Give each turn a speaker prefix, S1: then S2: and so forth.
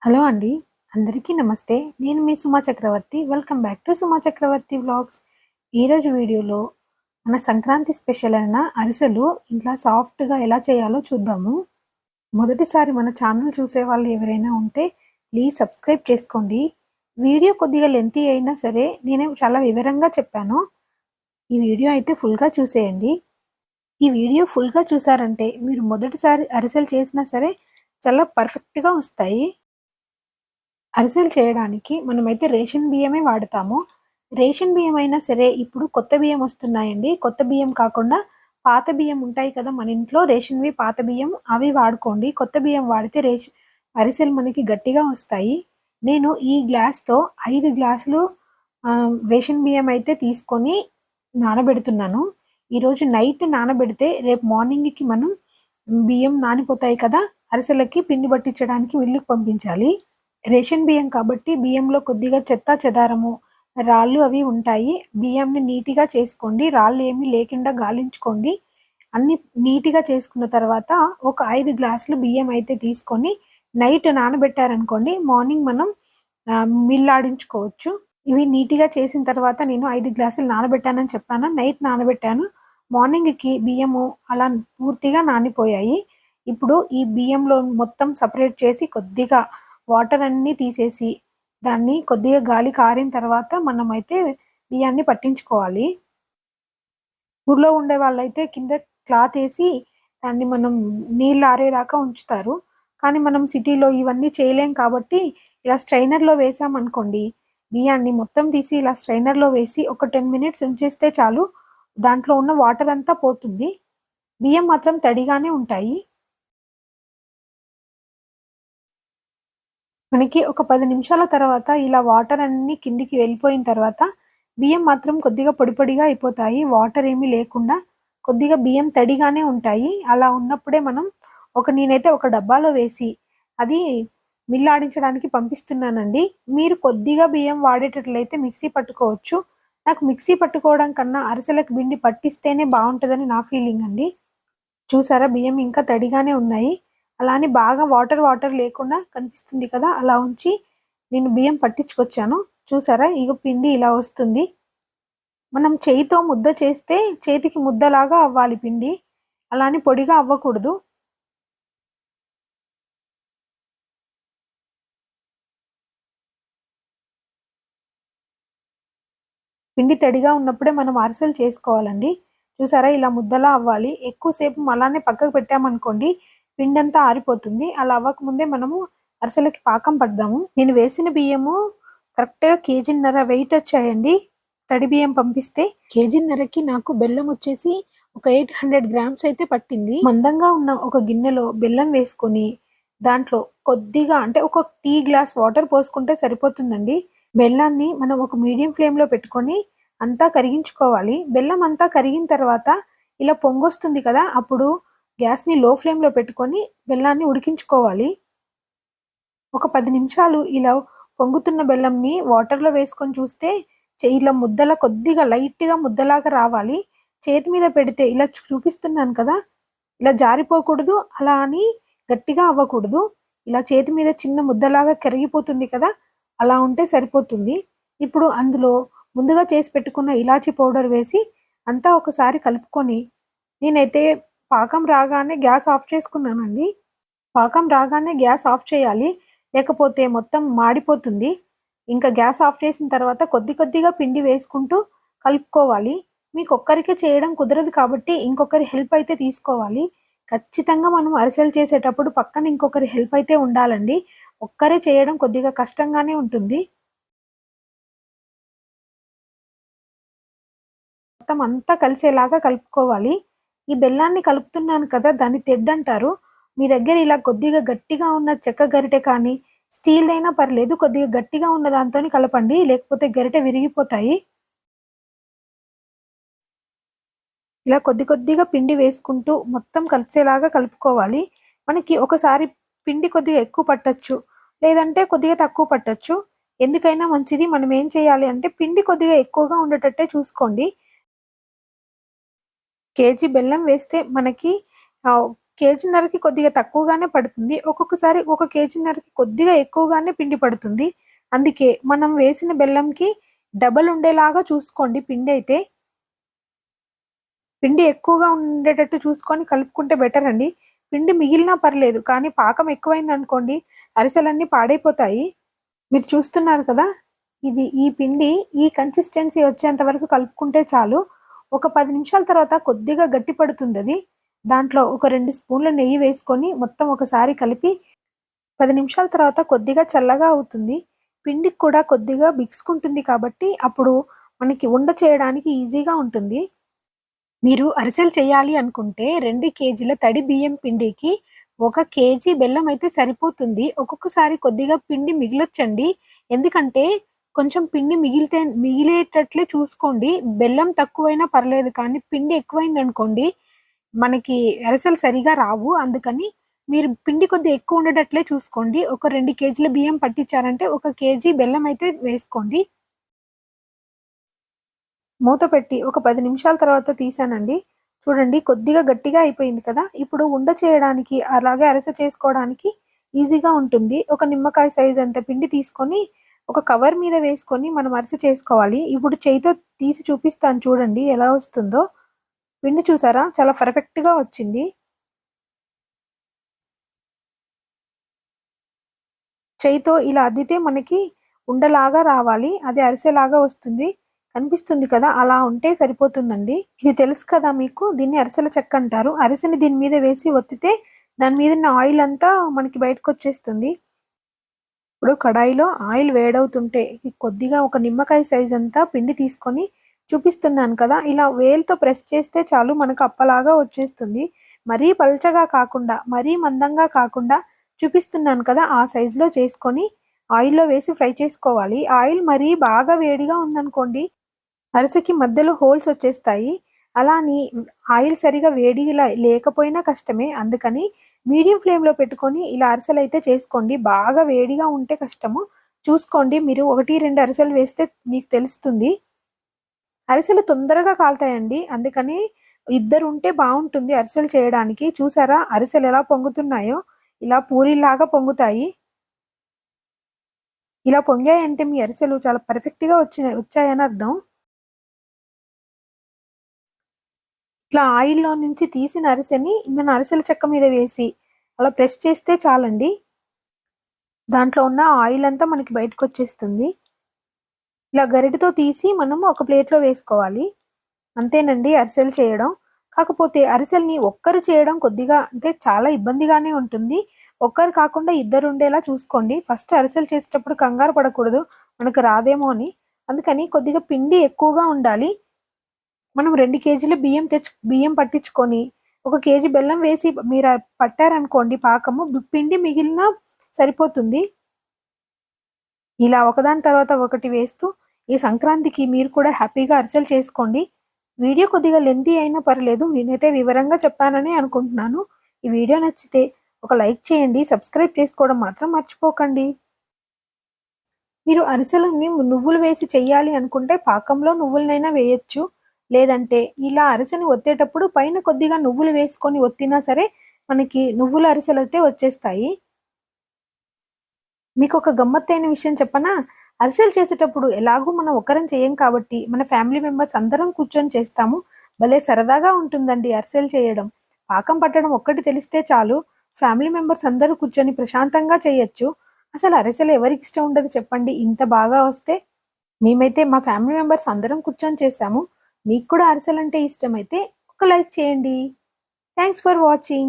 S1: Hello అండి. అందరికీ నమస్తే. నేను మీ Suma Chakravarthi. Welcome back to Suma Chakravarthi vlogs. ఈరోజు వీడియోలో మన సంక్రాంతి స్పెషల్ అయిన అరిసెలు ఇంట్లో సాఫ్ట్‌గా ఎలా చేయాలో చూద్దాము. మొదటిసారి మన ఛానల్ చూసే వాళ్ళు ఎవరైనా ఉంటే ప్లీజ్ సబ్స్క్రైబ్ చేసుకోండి. వీడియో కొద్దిగా లెంతీ అయినా సరే నేను చాలా వివరంగా చెప్పాను. ఈ వీడియో అయితే ఫుల్‌గా చూసేయండి. ఈ వీడియో ఫుల్‌గా చూసారంటే మీరు మొదటిసారి అరిసెలు చేసినా సరే చాలా పర్ఫెక్ట్‌గా వస్తాయి. అరిసెలు చేయడానికి మనమైతే రేషన్ బియ్యమే వాడతాము. రేషన్ బియ్యం అయినా సరే ఇప్పుడు కొత్త బియ్యం వస్తున్నాయండి. కొత్త బియ్యం కాకుండా పాత బియ్యం ఉంటాయి కదా మన ఇంట్లో రేషన్‌వి పాత బియ్యం అవి వాడుకోండి. కొత్త బియ్యం వాడితే అరిసెలు మనకి గట్టిగా వస్తాయి. నేను ఈ గ్లాస్‌తో 5 గ్లాసులు రేషన్ బియ్యం అయితే తీసుకొని నానబెడుతున్నాను. ఈరోజు నైట్ నానబెడితే రేపు మార్నింగ్‌కి మనం బియ్యం నానిపోతాయి కదా! అరిసెలకి పిండి పట్టించడానికి మిల్లుకి పంపించాలి. రేషన్ బియ్యం కాబట్టి బియ్యంలో కొద్దిగా చెత్తా చెదారము, రాళ్ళు అవి ఉంటాయి. బియ్యంని నీట్‌గా చేసుకోండి. రాళ్ళు ఏమీ లేకుండా గాలించుకోండి. అన్నీ నీట్‌గా చేసుకున్న తర్వాత ఒక 5 గ్లాసులు బియ్యం అయితే తీసుకొని నైట్ నానబెట్టారనుకోండి మార్నింగ్ మనం మిల్లాడించుకోవచ్చు. ఇవి నీట్‌గా చేసిన తర్వాత నేను 5 గ్లాసులు నానబెట్టానని చెప్పానా? నైట్ నానబెట్టాను. మార్నింగ్‌కి బియ్యము అలా పూర్తిగా నానిపోయాయి. ఇప్పుడు ఈ బియ్యంలో మొత్తం సెపరేట్ చేసి కొద్దిగా వాటర్ అన్నీ తీసేసి దాన్ని కొద్దిగా గాలి కారిన తర్వాత మనమైతే బియ్యాన్ని పట్టించుకోవాలి. ఊర్లో ఉండే వాళ్ళైతే కింద క్లాత్ ఏసి దాన్ని మనం నీళ్ళు ఆరేదాకా ఉంచుతారు. కానీ మనం సిటీలో ఇవన్నీ చేయలేం కాబట్టి ఇలా స్ట్రైనర్‌లో వేసామనుకోండి, బియ్యాన్ని మొత్తం తీసి ఇలా స్ట్రైనర్‌లో వేసి ఒక 10 మినిట్స్ ఉంచేస్తే చాలు. దాంట్లో ఉన్న వాటర్ అంతా పోతుంది. బియ్యం మాత్రం తడిగానే ఉంటాయి. మనకి ఒక 10 నిమిషాల తర్వాత ఇలా వాటర్ అన్నీ కిందికి వెళ్ళిపోయిన తర్వాత బియ్యం మాత్రం కొద్దిగా పొడి పొడిగా అయిపోతాయి. వాటర్ ఏమీ లేకుండా కొద్దిగా బియ్యం తడిగానే ఉంటాయి. అలా ఉన్నప్పుడే మనం నేనైతే ఒక డబ్బాలో వేసి అది మిల్లాడించడానికి పంపిస్తున్నానండి. మీరు కొద్దిగా బియ్యం వాడేటట్లయితే మిక్సీ పట్టుకోవచ్చు. నాకు మిక్సీ పట్టుకోవడం కన్నా అరిసెలకు పిండి పట్టిస్తేనే బావుంటదని నా ఫీలింగ్ అండి. చూసారా బియ్యం ఇంకా తడిగానే ఉన్నాయి. అలా అని బాగా వాటర్ లేకుండా కనిపిస్తుంది కదా! అలా ఉంచి నేను బియ్యం పట్టించుకొచ్చాను. చూసారా ఇగో పిండి ఇలా వస్తుంది. మనం చేయితో ముద్ద చేస్తే చేతికి ముద్దలాగా అవ్వాలి పిండి. అలా అని పొడిగా అవ్వకూడదు. పిండి తడిగా ఉన్నప్పుడే మనం అరిసెలు చేసుకోవాలండి. చూసారా ఇలా ముద్దలా అవ్వాలి. ఎక్కువ సేపు అలానే పక్కకు పెట్టామనుకోండి పిండంతా ఆరిపోతుంది. అలా అవ్వకముందే మనము అరిసెలకి పాకం పడదాము. నేను వేసిన బియ్యము కరెక్ట్‌గా కేజీన్నర వెయిట్ వచ్చాయండి. తడి బియ్యం పంపిస్తే. కేజీన్నరకి నాకు బెల్లం వచ్చేసి ఒక 800 గ్రామ్స్ అయితే పట్టింది. మందంగా ఉన్న ఒక గిన్నెలో బెల్లం వేసుకొని దాంట్లో కొద్దిగా అంటే ఒక టీ గ్లాస్ వాటర్ పోసుకుంటే సరిపోతుందండి. బెల్లాన్ని మనం ఒక మీడియం ఫ్లేమ్‌లో పెట్టుకొని అంతా కరిగించుకోవాలి. బెల్లం అంతా కరిగిన తర్వాత ఇలా పొంగొస్తుంది కదా! అప్పుడు గ్యాస్‌ని లో ఫ్లేమ్‌లో పెట్టుకొని బెల్లాన్ని ఉడికించుకోవాలి. ఒక 10 నిమిషాలు ఇలా పొంగుతున్న బెల్లంని వాటర్‌లో వేసుకొని చూస్తే ఇలా ముద్దలా కొద్దిగా లైట్‌గా ముద్దలాగా రావాలి. చేతి మీద పెడితే ఇలా చూపిస్తున్నాను కదా! ఇలా జారిపోకూడదు. అలా అని గట్టిగా అవ్వకూడదు. ఇలా చేతి మీద చిన్న ముద్దలాగా కరిగిపోతుంది కదా! అలా ఉంటే సరిపోతుంది. ఇప్పుడు అందులో ముందుగా చేసి పెట్టుకున్న ఇలాచీ పౌడర్ వేసి అంతా ఒకసారి కలుపుకొని నేనైతే పాకం రాగానే గ్యాస్ ఆఫ్ చేసుకున్నానండి. పాకం రాగానే గ్యాస్ ఆఫ్ చేయాలి. లేకపోతే మొత్తం మాడిపోతుంది. ఇంకా గ్యాస్ ఆఫ్ చేసిన తర్వాత కొద్ది కొద్దిగా పిండి వేసుకుంటూ కలుపుకోవాలి. మీకొక్కరికే చేయడం కుదరదు కాబట్టి ఇంకొకరి హెల్ప్ అయితే తీసుకోవాలి. ఖచ్చితంగా మనం అరిసెలు చేసేటప్పుడు పక్కన ఇంకొకరి హెల్ప్ అయితే ఉండాలండి. ఒక్కరే చేయడం కొద్దిగా కష్టంగానే ఉంటుంది. మొత్తం అంతా కలిసేలాగా కలుపుకోవాలి. ఈ బెల్లాన్ని కలుపుతున్నాను కదా! దాన్ని తెడ్డంటారు. మీ దగ్గర ఇలా కొద్దిగా గట్టిగా ఉన్న చెక్క గరిటె కానీ, స్టీల్‌దైనా పర్లేదు. కొద్దిగా గట్టిగా ఉన్న దాంతోని కలపండి. లేకపోతే గరిటె విరిగిపోతాయి. ఇలా కొద్ది కొద్దిగా పిండి వేసుకుంటూ మొత్తం కలిసేలాగా కలుపుకోవాలి. మనకి ఒకసారి పిండి కొద్దిగా ఎక్కువ పట్టొచ్చు. లేదంటే కొద్దిగా తక్కువ పట్టొచ్చు. ఎందుకైనా మంచిది మనం ఏం చేయాలి అంటే పిండి కొద్దిగా ఎక్కువగా ఉండేటట్టే చూసుకోండి. కేజీ బెల్లం వేస్తే మనకి కేజీన్నరకి కొద్దిగా తక్కువగానే పడుతుంది. ఒక్కొక్కసారి ఒక కేజీన్నరకి కొద్దిగా ఎక్కువగానే పిండి పడుతుంది. అందుకే మనం వేసిన బెల్లంకి డబల్ ఉండేలాగా చూసుకోండి పిండి అయితే. పిండి ఎక్కువగా ఉండేటట్టు చూసుకొని కలుపుకుంటే బెటర్ అండి. పిండి మిగిలినా పర్లేదు, కానీ పాకం ఎక్కువైందనుకోండి అరిసెలన్నీ పాడైపోతాయి. మీరు చూస్తున్నారు కదా, ఈ పిండి ఈ కన్సిస్టెన్సీ వచ్చేంత వరకు కలుపుకుంటే చాలు. ఒక 10 నిమిషాల తర్వాత కొద్దిగా గట్టి పడుతుందది. దాంట్లో ఒక 2 స్పూన్ల నెయ్యి వేసుకొని మొత్తం ఒకసారి కలిపి 10 నిమిషాల తర్వాత కొద్దిగా చల్లగా అవుతుంది. పిండికి కూడా కొద్దిగా బిగుసుకుంటుంది కాబట్టి అప్పుడు మనకి ఉండ చేయడానికి ఈజీగా ఉంటుంది. మీరు అరిసెలు చేయాలి అనుకుంటే 2 కేజీల తడి బియ్యం పిండికి 1 కేజీ బెల్లం అయితే సరిపోతుంది. ఒక్కొక్కసారి కొద్దిగా పిండి మిగలొచ్చండి. ఎందుకంటే కొంచెం పిండి మిగిలేటట్లే చూసుకోండి. బెల్లం తక్కువైనా పర్లేదు, కానీ పిండి ఎక్కువైందనుకోండి మనకి అరిసెలు సరిగా రావు. అందుకని మీరు పిండి కొద్దిగా ఎక్కువ ఉండేటట్లే చూసుకోండి. ఒక 2 కేజీల బియ్యం పట్టించారంటే 1 కేజీ బెల్లం అయితే వేసుకోండి. మూత పెట్టి ఒక 10 నిమిషాల తర్వాత తీసానండి. చూడండి కొద్దిగా గట్టిగా అయిపోయింది కదా. ఇప్పుడు ఉండ చేయడానికి అలాగే అరిసె చేసుకోవడానికి ఈజీగా ఉంటుంది. ఒక నిమ్మకాయ సైజ్ అంత పిండి తీసుకొని ఒక కవర్ మీద వేసుకొని మనం అరిసె చేసుకోవాలి. ఇప్పుడు చేయితో తీసి చూపిస్తాను చూడండి ఎలా వస్తుందో. పిండి చూసారా, చాలా పర్ఫెక్ట్గా వచ్చింది. చేయితో ఇలా అద్దితే మనకి ఉండలాగా రావాలి, అది అరిసెలాగా వస్తుంది. కనిపిస్తుంది కదా, అలా ఉంటే సరిపోతుందండి. ఇది తెలుసు కదా మీకు, దీన్ని అరిసెల చెక్క అంటారు. అరిసెని దీని మీద వేసి ఒత్తితే దాని మీద ఉన్న ఆయిల్ అంతా మనకి బయటకు వచ్చేస్తుంది. ఇప్పుడు కడాయిలో ఆయిల్ వేడవుతుంటే కొద్దిగా ఒక నిమ్మకాయ సైజ్ అంతా పిండి తీసుకొని చూపిస్తున్నాను కదా, ఇలా వేలుతో ప్రెస్ చేస్తే చాలు మనకు అప్పలాగా వచ్చేస్తుంది. మరీ పల్చగా కాకుండా మరీ మందంగా కాకుండా చూపిస్తున్నాను కదా ఆ సైజులో చేసుకొని ఆయిల్లో వేసి ఫ్రై చేసుకోవాలి. ఆయిల్ మరీ బాగా వేడిగా ఉందనుకోండి అరిసెకి మధ్యలో హోల్స్ వచ్చేస్తాయి. అలా అని ఆయిల్ సరిగా వేడిగా లేకపోయినా కష్టమే. అందుకని మీడియం ఫ్లేమ్లో పెట్టుకొని ఇలా అరిసెలు అయితే చేసుకోండి. బాగా వేడిగా ఉంటే కష్టము. చూసుకోండి, మీరు 1-2 అరిసెలు వేస్తే మీకు తెలుస్తుంది. అరిసెలు తొందరగా కాలుతాయండి. అందుకని ఇద్దరు ఉంటే బాగుంటుంది అరిసెలు చేయడానికి. చూసారా అరిసెలు ఎలా పొంగుతున్నాయో, ఇలా పూరిలాగా పొంగుతాయి. ఇలా పొంగాయంటే మీ అరిసెలు చాలా పర్ఫెక్ట్గా వచ్చాయని అర్థం. ఇట్లా ఆయిల్లో నుంచి తీసిన అరిసెని మన అరిసెల చెక్క మీద వేసి అలా ప్రెస్ చేస్తే చాలండి, దాంట్లో ఉన్న ఆయిల్ అంతా మనకి బయటకు వచ్చేస్తుంది. ఇలా గరిటతో తీసి మనము ఒక ప్లేట్లో వేసుకోవాలి. అంతేనండి అరిసెలు చేయడం. కాకపోతే అరిసెల్ని ఒక్కరు చేయడం కొద్దిగా అంటే చాలా ఇబ్బందిగానే ఉంటుంది. ఒక్కరు కాకుండా ఇద్దరు ఉండేలా చూసుకోండి. ఫస్ట్ అరిసెలు చేసేటప్పుడు కంగారు పడకూడదు మనకు రాదేమో అని. అందుకని కొద్దిగా పిండి ఎక్కువగా ఉండాలి. మనం 2 కేజీల బియ్యం పట్టించుకొని 1 కేజీ బెల్లం వేసి మీరు పట్టారనుకోండి పాకము, పిండి మిగిలిన సరిపోతుంది. ఇలా ఒకదాని తర్వాత ఒకటి వేస్తూ ఈ సంక్రాంతికి మీరు కూడా హ్యాపీగా అరిసెలు చేసుకోండి. వీడియో కొద్దిగా లెంతీ అయినా పర్లేదు, నేనైతే వివరంగా చెప్పానని అనుకుంటున్నాను. ఈ వీడియో నచ్చితే ఒక లైక్ చేయండి, సబ్స్క్రైబ్ చేసుకోవడం మాత్రం మర్చిపోకండి. మీరు అరిసెలని నువ్వులు వేసి చెయ్యాలి అనుకుంటే పాకంలో నువ్వులనైనా వేయొచ్చు. లేదంటే ఇలా అరిసెని ఒత్తేటప్పుడు పైన కొద్దిగా నువ్వులు వేసుకొని ఒత్తినా సరే మనకి నువ్వుల అరిసెలు అయితే వచ్చేస్తాయి. మీకు ఒక గమ్మత్తైన విషయం చెప్పనా? అరిసెలు చేసేటప్పుడు ఎలాగూ మనం ఒకరం చేయం కాబట్టి మన ఫ్యామిలీ మెంబర్స్ అందరం కూర్చొని చేస్తాము. భలే సరదాగా ఉంటుందండి అరిసెలు చేయడం. పాకం పట్టడం ఒక్కటి తెలిస్తే చాలు, ఫ్యామిలీ మెంబర్స్ అందరూ కూర్చొని ప్రశాంతంగా చేయొచ్చు. అసలు అరిసెలు ఎవరికి ఇష్టం ఉండదు చెప్పండి, ఇంత బాగా వస్తే. మేమైతే మా ఫ్యామిలీ మెంబర్స్ అందరం కూర్చొని చేసాము. మీకు కూడా అరిసెలంటే ఇష్టమైతే ఒక లైక్ చేయండి. Thanks for watching.